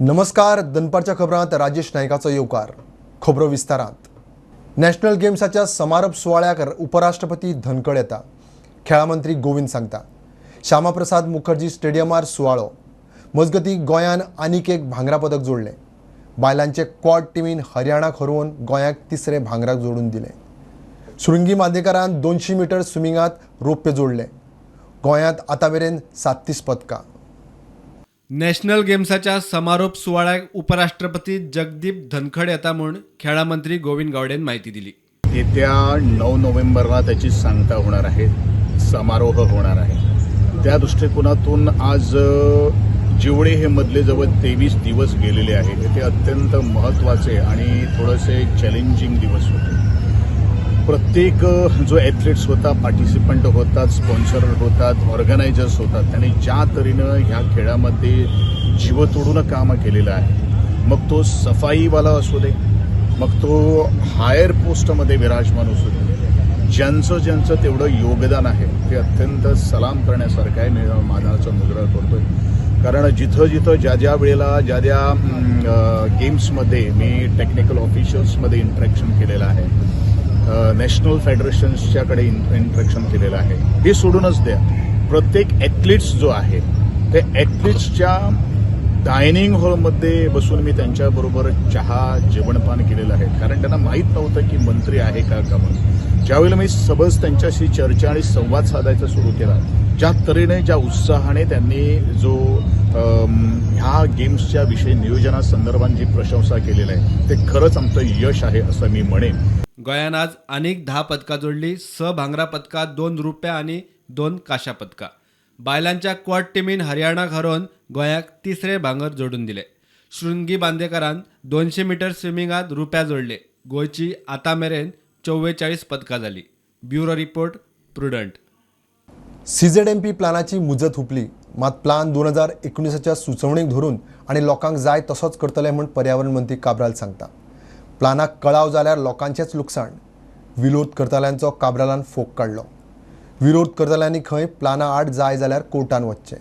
नमस्कार. दनपारच्या खबरांत राजेश नायकाचो येवकार. खबरो विस्तारांत. नॅशनल गेम्साच्या समारोप सुवाळ्याक उपराष्ट्रपती धनखड येता. खेळा मंत्री गोविंद सांगता. श्यामाप्रसाद मुखर्जी स्टेडियमार सुवाळो. मजगती गोंयान आनीक एक भांगरा पदक जोडलें. बायलांचे क्वाड टिमीन हरियाणाक हरोवन गोंयाक तिसरें भांगराक जोडून दिलें. शृंगी बांदेकरान 200 मीटर स्विमिंगात रौप्य जोडलें. गोंयांत आतांमेरेन 37 पदकां. नॅशनल गेम्साच्या समारोप सुवाळ्याक उपराष्ट्रपती जगदीप धनखड येता म्हूण खेळा मंत्री गोविंद गावडेन माहिती दिली. येत्या 9 नोव्हेंबरला त्याची सांगता होणार आहे, समारोह होणार आहे. त्या दृष्टिकोनातून आज जेवढे हे मधले जवळ 23 दिवस गेलेले आहेत ते अत्यंत महत्त्वाचे आणि थोडेसे चॅलेंजिंग दिवस होते. प्रत्येक जो ॲथलीट्स होता, पार्टिसिपंट होतात, स्पॉन्सर होतात, ऑर्गनायझर्स होतात, त्यांनी ज्या तऱ्हेनं ह्या खेळामध्ये जीव तोडून कामं केलेलं आहे, मग तो सफाईवाला असू दे, मग तो हायर पोस्टमध्ये विराजमान असू दे, ज्यांचं तेवढं योगदान आहे ते अत्यंत सलाम करण्यासारखं आहे. मी मानाचा मुजरा करतोय, कारण जिथं ज्या वेळेला ज्या गेम्समध्ये मी टेक्निकल ऑफिशियल्समध्ये इंटरॅक्शन केलेलं आहे, नॅशनल फेडरेशन्सच्याकडे इंटरॅक्शन केलेलं आहे, हे सोडूनच द्या, प्रत्येक ॲथलीट्स जो आहे ते ॲथलीट्सच्या डायनिंग हॉलमध्ये बसून मी त्यांच्याबरोबर चहा जेवणपान केलेलं आहे. कारण त्यांना माहीत नव्हतं की मंत्री आहे का म्हणून. ज्यावेळेला मी सबज त्यांच्याशी चर्चा आणि संवाद साधायचा सुरू केला, ज्या तऱ्हेने ज्या उत्साहाने त्यांनी जो ह्या गेम्सच्या विषयी नियोजनासंदर्भात जी प्रशंसा केलेली आहे ते खरंच आमचं यश आहे असं मी म्हणेन. गोंयान आज आनीक 10 पदकां जोडली. 6 भांगरा पदकां, 2 रुप्य आणि 2 कांशा पदकां. बायलांच्या क्वाड टिमीन हरियाणाक हरोवन गोंयाक तिसरे भांगर जोडून दिले. शृंगी बांदेकरान 200 मीटर स्विमिंगात रुप्या जोडले. गोंयची आतांमेरेन 44 पदकां जाली. Bureau report, prudent. CZMP प्लानाची मुजत हुपली, मात प्लान 2019च्या सुचोवणेक धरून आनी लोकांक जाय तसोच करतले म्हूण पर्यावरण मंत्री काब्राल सांगता. प्लानाक कळाव जाल्यार लोकांचेच लुकसाण. विरोध करतल्यांचो काब्रालान फोग काडलो. विरोध करतल्यांनी खंय प्लाना आड जाय जाल्यार कोर्टान वचचें.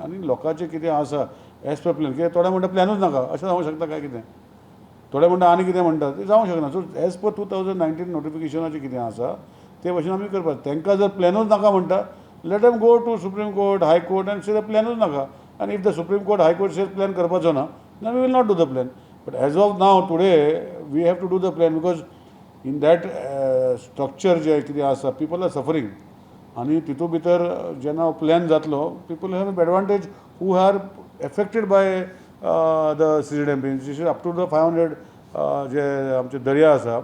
आनी लोकांचें कितें आसा एज पर प्लॅन, कित्याक थोडे म्हणटा प्लॅनूच नाका अशें जावंक शकता काय कितें, थोडे म्हणटा आनी कितें म्हणटा तें जावंक शकना. सो एज पर 2019 नोटिफिकेशनाचें कितें आसा ते भशेन आमी करपाक. तांकां जर प्लॅनूच नाका म्हणटा, let them go to supreme court, high court and say the प्लॅनूच नाका. आनी if the supreme court, high court says plan करपाचो ना, then we will not do the plan. But as of now, today, we have to do the plan because in that structure जे कितें आसा, people are suffering. आनी तितू भितर जेन्ना plan जातलो, people have an advantage who are affected by the CZMP. This is up to the 500 जे आमचे दर्या आसा,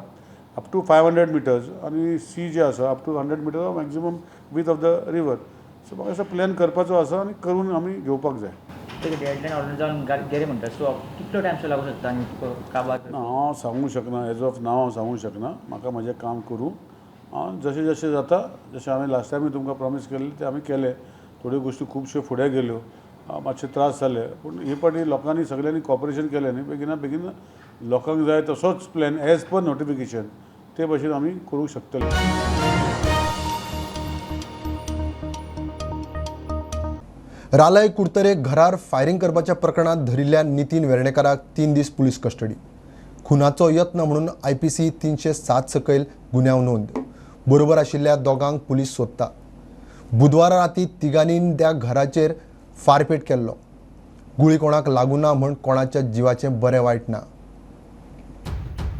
up to 500 meters आनी सी जे आसा up to 100 meters of maximum width of the river. So म्हाका असो प्लॅन करपाचो आसा आनी करून आमी घेवपाक जाय. डेडलायन ऑर्डर जावन गेले म्हणटा, सो कितलो टायम लागू शकता आनी काबार? हांव सांगूंक शकना, एज ऑफ नाव हांव सांगूंक शकना. म्हाका म्हजें काम करूं, जशें जशें जाता, जशें हांवें लास्ट टायम तुमकां प्रॉमीस केलें तें आमी केलें. थोड्यो गोश्टी खुबश्यो फुडें गेल्यो, मातशे त्रास जाले, पूण हे फावटी लोकांनी सगळ्यांनी कॉपरेशन केलें न्ही, बेगीन लोकांक जाय तसोच प्लॅन एज पर नोटिफिकेशन ते भशेन आमी करूंक शकतले. रालय कुडतरेक घरार फायरिंग करपाच्या प्रकरणात धरिल्ल्या नितीन वेर्णेकाराक 3 दीस पुलीस कस्टडी. खुनाचो यत्न म्हणून IPC 307 सकयल गुन्यांव नोंद. बरोबर आशिल्ल्या दोगांक पुलीस सोदता. बुधवारा राती तिगांनी त्या घराचेर फारपेट केल्लो. गुळी कोणाक लागूं ना म्हूण कोणाच्या जिवाचें बरें वायट ना.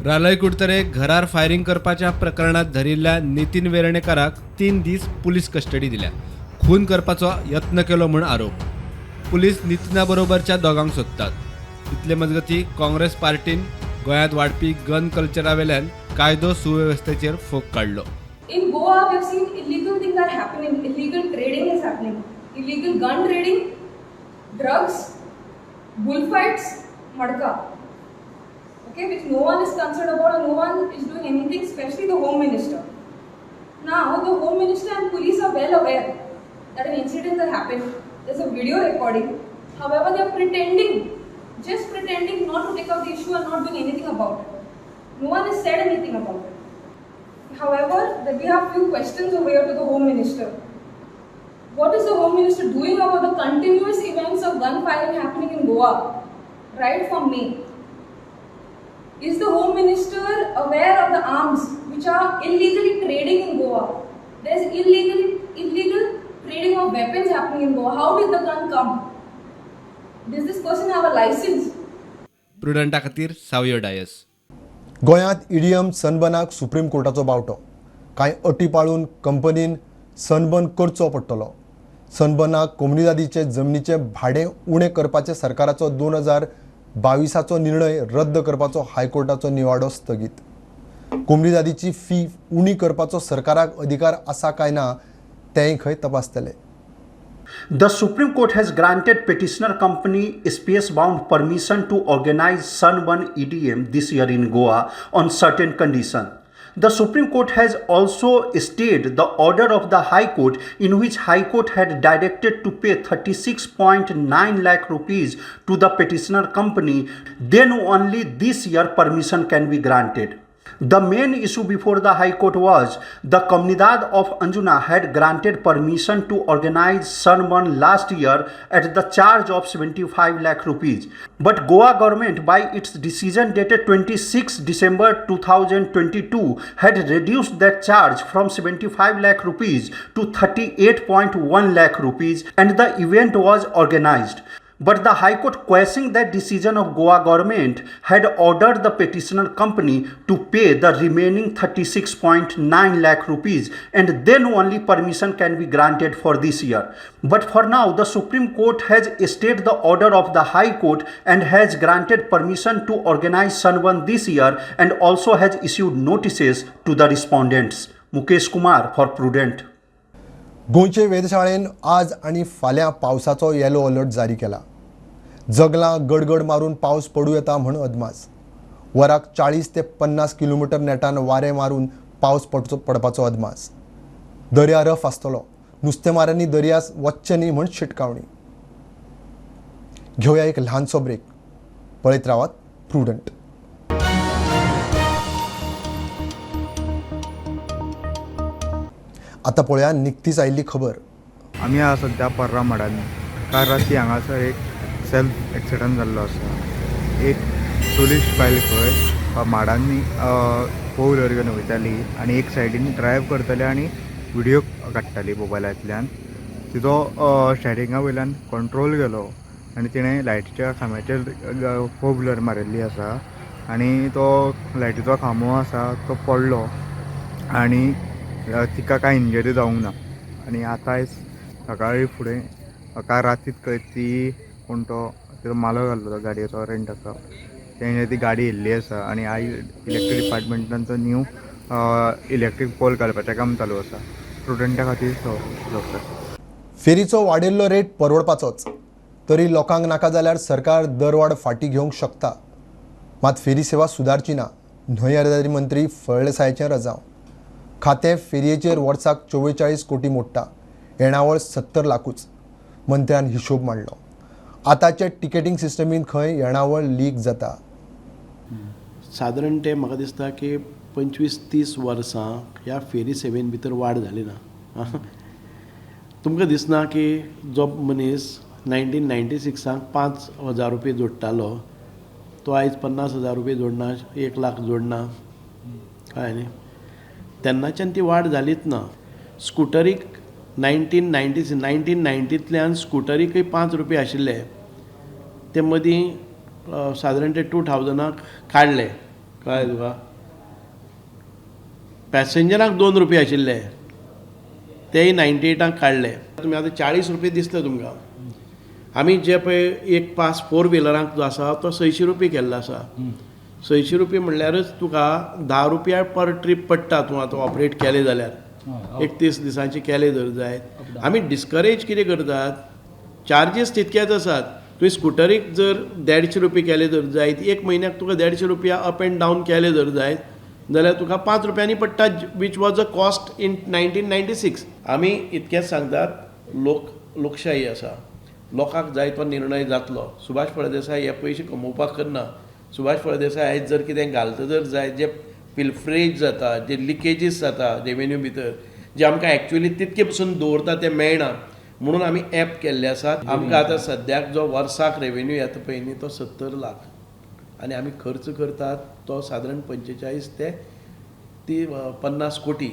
रालय कुडतरेक घरार फायरिंग करपाच्या प्रकरणात धरिल्ल्या नितीन वेर्णेकाराक 3 दीस पुलीस कस्टडी दिल्या. खून करपाचो यत्न केलो म्हूण आरोप. पुलीस नितीना बरोबरच्या दोगांक सोदतात. इतले मजगती काँग्रेस पार्टीन गोंयांत वाडपी गन कल्चरा वेल्यान कायदो सुवेवस्थेचेर फोग काडलो. In Goa, we have seen illegal things are happening. Illegal trading is happening. Illegal gun trading, drugs, bullfights, madka. Okay, which no one is concerned about and no one is doing anything, especially the Home Minister. Now, the Home Minister and police are well aware that an incident has happened. There's a video recording. However, they are pretending, just pretending not to take up the issue and not doing anything about it. No one has said anything about it. However, we have few questions over here to the Home Minister. What is the Home Minister doing about the continuous events of gunfiring happening in Goa? right from May. Is the Home Minister aware of the arms which are illegally trading in Goa? There's illegal trading of weapons happening in Goa. How did the gun come? Does this person have a license? प्रुडंटा खातीर सावयो डायस. गोंयांत idioms सनबर्नाक supreme कोर्टाचो बावटो. कांय अटी पाळून कंपनीन sunburn करचो पडटलो. सनबर्नाक कोमुनिदादीचे जमनीचे भाडें उणें करपाचे सरकाराचो 2022चो निर्णय रद्द करपाचो हायकोर्टाचो निवाडो स्थगीत. कोमुनिदादीची फी उणी करपाचो सरकाराक अधिकार आसा काय ना तेंय खंय तपासतले. The Supreme Court has granted petitioner company SPS Bound permission to organize Sunburn EDM this year in Goa on certain conditions. The Supreme Court has also stayed the order of the High Court in which High Court had directed to pay 36.9 lakh rupees to the petitioner company. Then only this year permission can be granted. The main issue before the High Court was the Comunidad of Anjuna had granted permission to organize Sunburn last year at the charge of 75 lakh rupees. But Goa government by its decision dated 26 December 2022 had reduced that charge from 75 lakh rupees to 38.1 lakh rupees and the event was organized. But the High Court, questioning that decision of Goa government, had ordered the petitioner company to pay the remaining 36.9 lakh rupees and then only permission can be granted for this year. But for now, the Supreme Court has stayed the order of the High Court and has granted permission to organize Sunburn this year and also has issued notices to the respondents. Mukesh Kumar for Prudent. गोंयचे वेधशाळेन आज आनी फाल्यां पावसाचो yellow alert जारी केला. जगलां गडगड मारून पावस पडूं येता म्हण अदमास. वराक 40 ते 50 किलोमीटर नेटान वारें मारून पावस पडपाचो अदमास. दर्या रफ आसतलो. नुस्तेमारांनी दर्यास वचचें न्ही म्हण शिटकावणी. घेवया एक ल्हानसो ब्रेक. पळयत रावात प्रुडंट. आतां पळोवया निकतीच आयिल्ली खबर. आमी आसा सद्या पर्रा माडांनी. काल राती हांगासर एक सेल्फ एक्सिडंट जाल्लो आसा. एक टुरिस्ट बायल खंय माडांनी फोर व्हिलर घेवन वयताली आनी एक सायडीन ड्रायव करताली आनी व्हिडियो काडटाली मोबायलांतल्यान. तिजो स्टेरिंगा वयल्यान कंट्रोल गेलो आनी तिणें लायटीच्या खांब्याचेर फोर व्हिलर मारिल्ली आसा आनी तो लायटीचो खांबो आसा तो पडलो आनी तिका कांय इंजरी जावंक ना. आनी आतां आयज सकाळी फुडें काल रातीच खंय ती कोण तो तिजो मालक घाल्लो तो गाडयेचो रेंटाचो तेणें ती गाडी येयल्ली आसा आनी आयज इलेक्ट्रीक डिपार्टमेंटान तो न्यू इलेक्ट्रीक पोल घालपाचें काम चालू आसा. स्टुडंटा खातीर फेरीचो वाडिल्लो रेट परवडपाचोच. तरी लोकांक नाका जाल्यार सरकार दरवाड फाटीं घेवंक शकता. मात फेरी सेवा सुदारची ना. न्हंय येरादारी मंत्री फळदेसायाचें रजाव. खातें फेरयेचेर वर्साक 44 कोटी मोडटा. येणावळ 70 लाखूच. मंत्र्यान हिशोब मांडलो. आतांचे टिकेटींग सिस्टमीन खंय येणावळ लीक जाता. सादारण ते म्हाका दिसता की 25-30 वर्सां ह्या फेरी सेवेन भितर वाड जाली ना. तुमकां दिसना की जो मनीस 1996 5,000 रुपया जोडटालो तो आयज 50,000 रुपया जोडना, 1 लाख जोडना काय न्ही. तेन्नाच्यान ती वाड जालीच ना. स्कुटरीक 1990तल्यान स्कुटरीकय 5 रुपया आशिल्ले ते मदीं सादारण ते 2000 काडले कळ्ळें तुका. पॅसेंजराक 2 रुपया आशिल्ले तेय 98 काडले. तुमी आतां 40 रुपया दिसले तुमकां. आमी जे पळय एक पास 4 व्हिलरांक जो आसा तो 600 रुपया केल्लो आसा. 600 रुपया म्हणल्यारच तुका 10 रुपया पर ट्रीप पडटा. तूं आतां ऑपरेट केलें जाल्यार 31 दिसांचे केले जर जायत. आमी डिस्करेज कितें करतात, चार्जीस तितकेच आसात. तुवें स्कुटरीक जर 150 रुपया केले जर जायत, एक म्हयन्याक तुका 150 रुपया अप एंड डावन केले जर जायत जाल्यार तुका 5 रुपयांनी पडटा, which was a cost in 1996. आमी इतकेंच सांगतात, लोकशाही आसा. लोकांक जाय तो निर्णय जातलो. सुभाष फळदेसाय हे पयशे कमोवपाक करना. सुभाष फळदेसाय आयज जर कितें घालता जर जाय, जे पिल्फ्रेज जाता, जे लिकेजीस जाता रेवेन्यू भितर, जे आमकां एक्चुअली तितके पसून दवरता ते मेळना. म्हणून आमी ॲप केल्ले आसात. आमकां आतां सद्याक जो वर्साक रेवेन्यू येता पळय न्ही तो 70 लाख आनी आमी खर्च करतात तो सादारण 45 ते 50 कोटी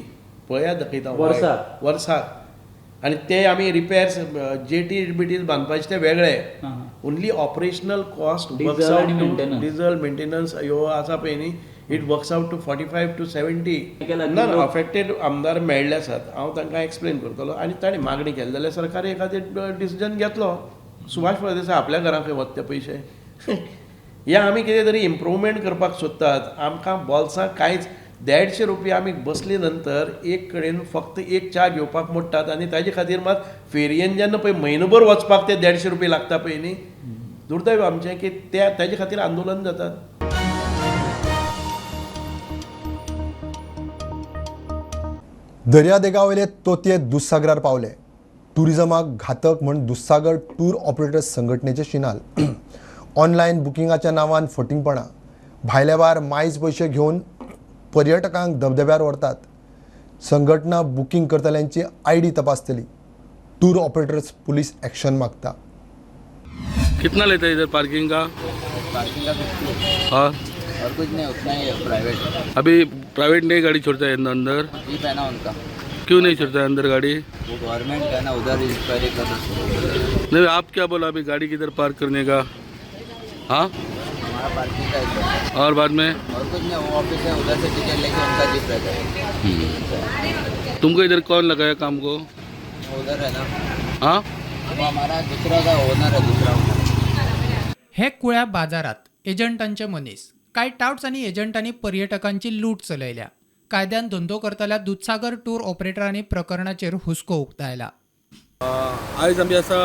पळयात दाखयता वर्साक. आनी ते आमी रिपेर्स जेटी बिटीज बांदपाचे ते वेगळे. Only operational cost diesel maintenance ह्यो आसा पळय न्ही it works out to 45 to 70. ना अफेक्टेड आमदार मेळ्ळे आसात. हांव तांकां एक्सप्लेन करतलो आनी ताणें मागणी केली जाल्यार सरकार एखादें डिसिजन घेतलो. सुभाष फळदेसाय आपल्या घरां खंय वता ते पयशे या आमी कितें तरी इम्प्रुवमेंट करपाक सोदतात. आमकां बॉल्साक कांयच 150 रुपया आमी बसले नंतर एक कडेन फक्त एक च्या घेवपाक मोडटात आनी ताजे खातीर मात फेरयेन जेन्ना पळय म्हयनोभर वचपाक ते 150 रुपया लागता पळय न्ही दुर्दैव आमचें की ताजे खातीर आंदोलन जातात. दर्यादेगावयले तोतये दुधसागरार पावले. टुरिझमाक घातक म्हण दुधसागर टूर ऑपरेटर्स संघटनेचे शिनाल. ऑनलायन बुकिंगाच्या नांवान फटिंगपणां, भायल्यावार मायज पयशे घेवन पर्यटकांक धबधब्यार व्हरतात. संघटना बुकिंग करतल्यांची ID तपासतली. टूर ऑपरेटर्स पुलिस एक्शन मागता. कितना लेता है इधर पार्किंग का? हाँ, और कुछ नहीं, उतना ही है प्राइवेट. अभी प्राइवेट नहीं गाड़ी छोड़ता है अंदर? जीप है ना उनका. क्यों नहीं छोड़ता है अंदर गाड़ी? वो गवर्नमेंट का ना, उधर इंक्वायरी कर सकते. नहीं, आप क्या बोला अभी गाड़ी किधर पार्क करने का? हाँ, हमारा पार्किंग का है और बाद में और कुछ नहीं. वो ऑफिस है, उधर से टिकट लेके उनका जीप रहता है. तुमको इधर कौन लगाया काम को? वो उधर है ना. हाँ, वो हमारा दूसरा का ओनर है, दूसरा ओनर. हे कुळ्या बाजारात एजंटांचे मनीस. कांय टाउट्स आनी एजंटांनी पर्यटकांची लूट चलयल्या. कायद्यान धंदो करतल्या दुधसागर टूर ऑपरेटरांनी प्रकरणाचेर हुस्को उक्तायला. आयज आमी आसा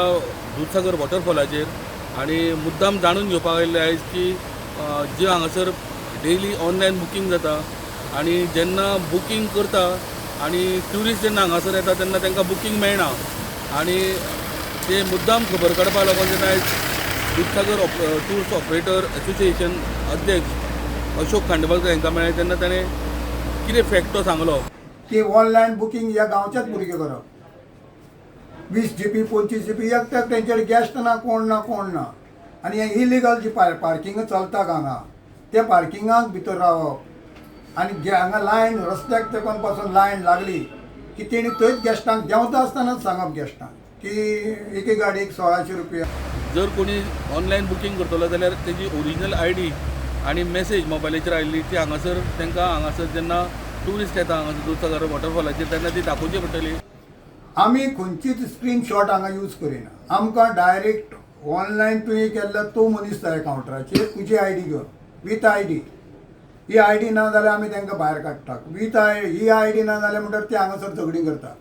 दुधसागर वॉटरफॉलाचेर आनी मुद्दाम जाणून घेवपाक आयिल्ले आयज की जे हांगासर डेली ऑनलायन बुकींग जाता आनी जेन्ना बुकींग करता आनी ट्युरिस्ट जेन्ना हांगासर येता तेन्ना तांकां बुकींग मेळना आनी ते मुद्दाम खबर काडपा लागून जेन्ना आयज दुधसागर टूर्स ऑपरेटर एसोसिएशन अध्यक्ष अशोक खांडेपालकर हांकां मेळ्ळे तेन्ना ताणें कितें फॅक्ट तो सांगलो की ऑनलायन बुकींग ह्या गांवच्याच भुरगे करप. 20 GB 25 GB एकट्याक तेंचेर गॅस्ट ना, कोण ना आनी हे इलिगल जी पार्किंग चलता हांगा त्या पार्किंगाक भितर रावप आनी हांगा लायन रस्त्याक तेकोन पासून लायन लागली की तेणी थंयच गॅस्टांक देंवता आसतनाच सांगप गॅस्टांक की एके गाडयेक 1600 रुपया. जर कोणी ऑनलायन बुकींग करतलो जाल्यार तेजी ओरिजिनल ID आनी मेसेज मोबायलाचेर आयिल्ली ती हांगासर तांकां हांगासर जेन्ना ट्युरिस्ट येता हांगासर दुधसागर वॉटरफॉलाचेर तेन्ना ती दाखोवची पडटली. आमी खंयचीच स्क्रीनशॉट हांगा यूज करिना. आमकां डायरेक्ट ऑनलायन तुवें केल्लो तो मनीस जाय कावंटराचेर तुजी ID घेवन वीथ ID. ही ID ना जाल्यार आमी तांकां भायर काडटात. वीथ ही ID ना जाल्यार म्हणल्यार ती हांगासर झगडीं करता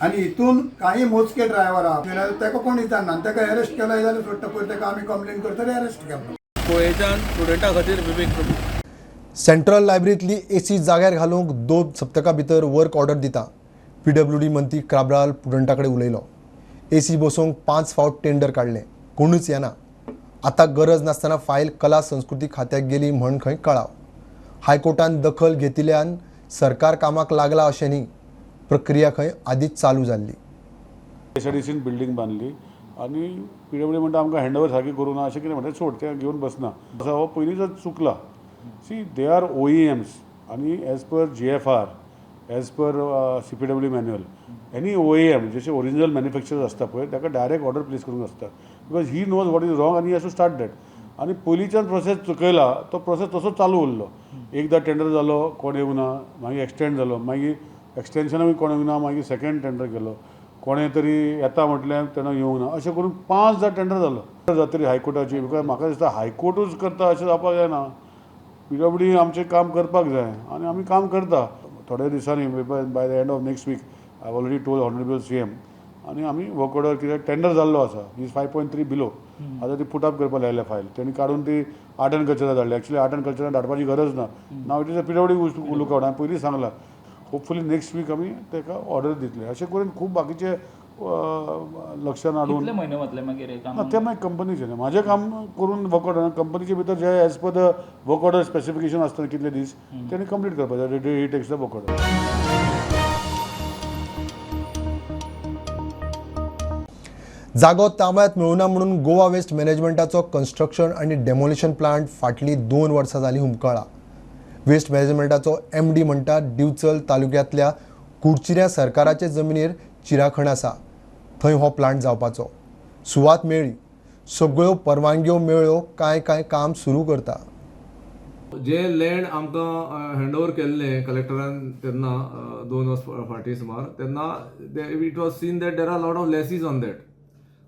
आनी हितून कांय मोजके ड्रायव्हर आहा ताका कोण विचारना ताका अरेस्ट केला जाल्यार सोडटा पळय ताका आमी कंप्लेन करतले अरेस्ट केलो. कोयेच्यान स्टुडंटां खातीर विवेक प्रभू. सेंट्रल लायब्ररींतली AC जाग्यार घालूंक 2 सप्तकां भितर वर्क ऑर्डर दिता. PWD मंत्री काब्राल स्टुडंटा कडेन उलयलो. AC बसोवंक 5 फावट टेंडर काडलें, कोणूच येना. आतां गरज नासतना फायल कला संस्कृती खात्याक गेली म्हण खंय कळाव. हायकोर्टान दखल घेतिल्ल्यान सरकार कामाक लागला अशें न्ही, प्रक्रिया खंय आदींच चालू जाल्ली. SRDCन बिल्डींग बांदली आनी PWD म्हणटा आमकां हँडओवर सारकी करूं ना अशें कितें म्हणटा सोड तें घेवन बसना. हो पयलींच चुकला. सी दे आर OEMs आनी as per GFR as per CPWD manual any OEM जशे ओरिजिनल मॅन्युफॅक्चरर्स आसता पळय ताका डायरेक्ट ऑर्डर प्लेस करूंक आसता because he knows what is wrong आनी he has to start that. आनी पयलींच्यान प्रोसेस चुकयला तो प्रोसेस तसोच चालू उरलो. एकदां टेंडर जालो कोण येवना, मागीर एक्सटेंड जालो, मागीर एक्सटेंशनाक कोण येवना, मागीर सेकंड टेंडर केलो, कोणें तरी येता म्हटल्यार तेन्ना येवंक ना. अशें करून 5 टेंडर जालो जातरी हायकोर्टाची. बिकॉज म्हाका दिसता हायकोर्टूच करता अशें जावपाक जायना. PWD आमचें काम करपाक जाय आनी आमी काम करता. थोड्या दिसांनी by the end of next week I have already told honourable CM आनी आमी वर्क ऑर्डर कित्याक टेंडर जाल्लो आसा. ही 5.3 बिलो आतां ती पुट अप करपाक लायल्या फायल. तेणी काडून ती आर्ट एंड कल्चराक धाडली. एक्चुअली आर्ट एंड कल्चराक धाडपाची गरज ना. नाव it is a PWD look out. हांवें पयलीं सांगलां होपफुली नेक्स्ट वीक आमी ताका ऑर्डर दितले. अशें करून खूब बाकीचे लक्षान हाडून म्हयने वतले मागीर ते मागीर कंपनीचे न्ही. म्हाजें काम करून वर्क ऑर्डर कंपनीचे भितर जे as per the work order specification आसता कितले दीस तेणी कंप्लीट करपाचें. ही टेक्स द वर्क ऑर्डर. जागो ताब्यात मेळुना म्हणून गोवा वेस्ट मॅनेजमेंटाचो कन्स्ट्रक्शन आणि डेमोलिशन प्लांट फाटली 2 वर्सां जाली हुमकळा. वेस्ट मॅनेजमेंटाचो MD म्हणटा दिवचल तालुक्यांतल्या कुडचिऱ्या सरकाराचे जमनीर चिराखण आसा, थंय हो प्लांट जावपाचो. सुवात मेळ्ळी, सगळ्यो परवानग्यो मेळ्ळ्यो, काय काम सुरू करता. जे लँड आमकां हँडओवर केल्लें कलेक्टरान तेन्ना 2 वर्स फाटीं सुमार, तेन्ना it was seen that there are lot of lessees on that.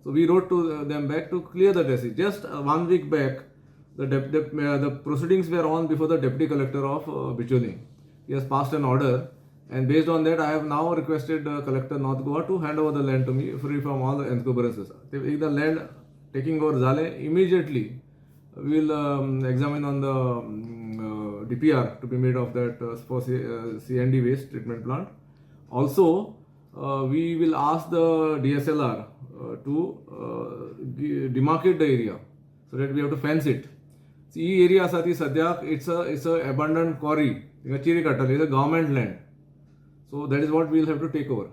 So we wrote to them back to clear the lessees. Just 1 week back the proceedings were on before the deputy collector of Bicholi. He has passed an order, and based on that I have now requested collector North Goa to hand over the land to me free from all the encumbrances. If the land taking over zale, immediately we will examine on the DPR to be made of that CND waste treatment plant. Also we will ask the DSLR to demarcate the area so that we have to fence it. ही area आसा ती सद्याक it's a abandoned quarry, तिका चिरी काडटली. It's a government land. So that is what we'll have to take over.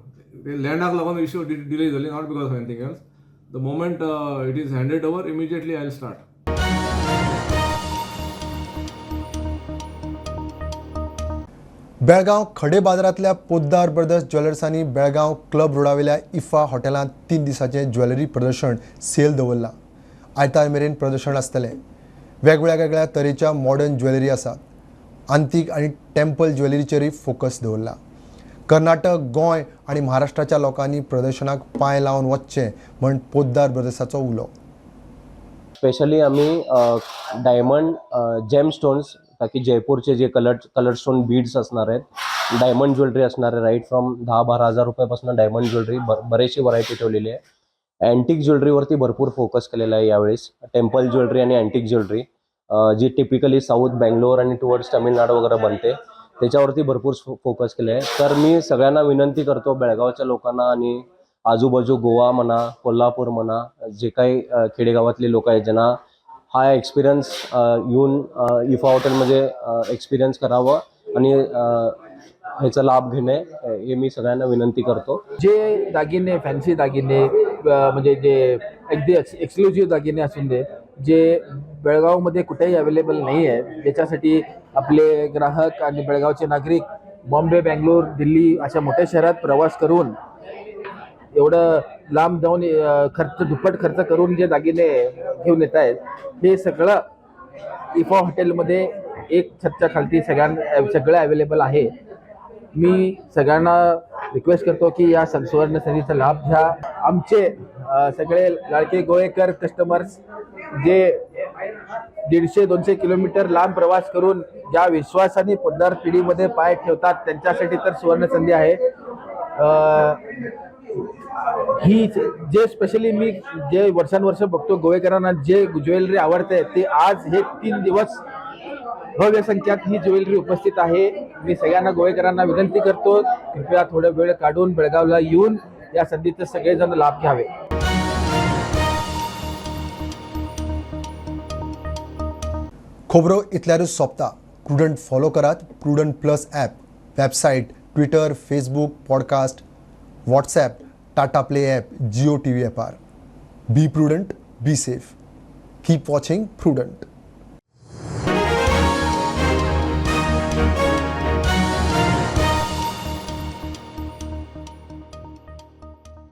ते लँडाक लागून इश्यू डिले जाली, not because of anything else. The moment it is handed over, immediately I will start. Belgaum खडे बाजारांतल्या Poddar brothers ज्वेलर्सांनी Belgaum club रोडावेल्या इफा हॉटेलांत 3 दिसांचें ज्वेलरी प्रदर्शन सेल दवरलां. आयतार मेरेन प्रदर्शन आसतलें. वेगवेगळ्या तरेच्या मॉडर्न ज्वेलरी आसात. आंतीक आनी टेम्पल ज्वेलरीचेरूय फोकस दवरला. कर्नाटक, गोंय आनी महाराष्ट्राच्या लोकांनी प्रदर्शनाक पांय लावन वचचें म्हण पोद्दार ब्रदर्साचो उलो. स्पेशली आम्ही डायमंड जेम स्टोन्स, ताकी जयपूरचे जे कलर स्टोन बीड्स असणार आहेत, डायमंड ज्वेलरी असणार आहे, राईट फ्रॉम 10-12 हजार रुपयापासून डायमंड ज्वेलरी बरेचशी व्हरायटी ठेवलेली आहे. अँटिक ज्वेलरीवरती भरपूर फोकस केलेला आहे यावेळेस. टेम्पल ज्वेलरी आणि अँटिक ज्वेलरी जी टिपिकली साऊथ बेंगलोर आणि टुवर्ड्स तामिळनाडू वगैरे बनते, त्याच्यावरती भरपूर फोकस केले आहे. तर मी सगळ्यांना विनंती करतो, बेळगावच्या लोकांना आणि आजूबाजू गोवा म्हणा, कोल्हापूर म्हणा, जे काही खेडेगावातले लोक आहेत ज्यांना हा एक्सपिरियन्स येऊन इफा हॉटेलमध्ये एक्सपिरियन्स करावं आणि ह्याचा लाभ घेणे, हे मी सगळ्यांना विनंती करतो. जे दागिने, फॅन्सी दागिने, म्हणजे जे अगदी एक्सक्लुझिव्ह दागिने असून दे, जे बेळगावमध्ये कुठेही अवेलेबल नाही आहे, त्याच्यासाठी आपले ग्राहक आणि बेळगावचे नागरिक बॉम्बे, बेंगलोर, दिल्ली अशा मोठ्या शहरात प्रवास करून एवढं लांब जाऊन दुप्पट खर्च करून जे दागिने घेऊन येत आहेत, हे सगळं इफा हॉटेलमध्ये एक छतच्या खालती सगळं अवेलेबल आहे. मी सगळ्यांना रिक्वेस्ट करतो की या सुवर्ण संधीचा लाभ घ्या. आमचे सगळे लाडके गोवेकर कस्टमर्स जे 150-200 किलोमीटर लांब प्रवास करून ज्या विश्वासाने पोद्दार पिढीमध्ये पाय ठेवतात, त्यांच्यासाठी तर सुवर्ण संधी आहे ही. जे स्पेशली मी जे वर्षानुवर्ष बघतो, गोवेकरांना जे ज्वेलरी आवडते, ते आज हे 3 दिवस भव्य संख्यात ही ज्वेलरी उपस्थित आहे. मी सगळ्यांना गोवेकरांना विनंती करतो, कृपया थोडा वेळ काढून बेळगावला येऊन या संधीचा सगळेजण लाभ घ्यावे. खोबरो इतल्यारूच सोंपता. प्रुडंट फॉलो करात. Prudent plus app, website, Twitter, Facebook, podcast, WhatsApp, Tata play app, Jio TV ॲपार. Be Prudent, be safe. Keep watching prudent.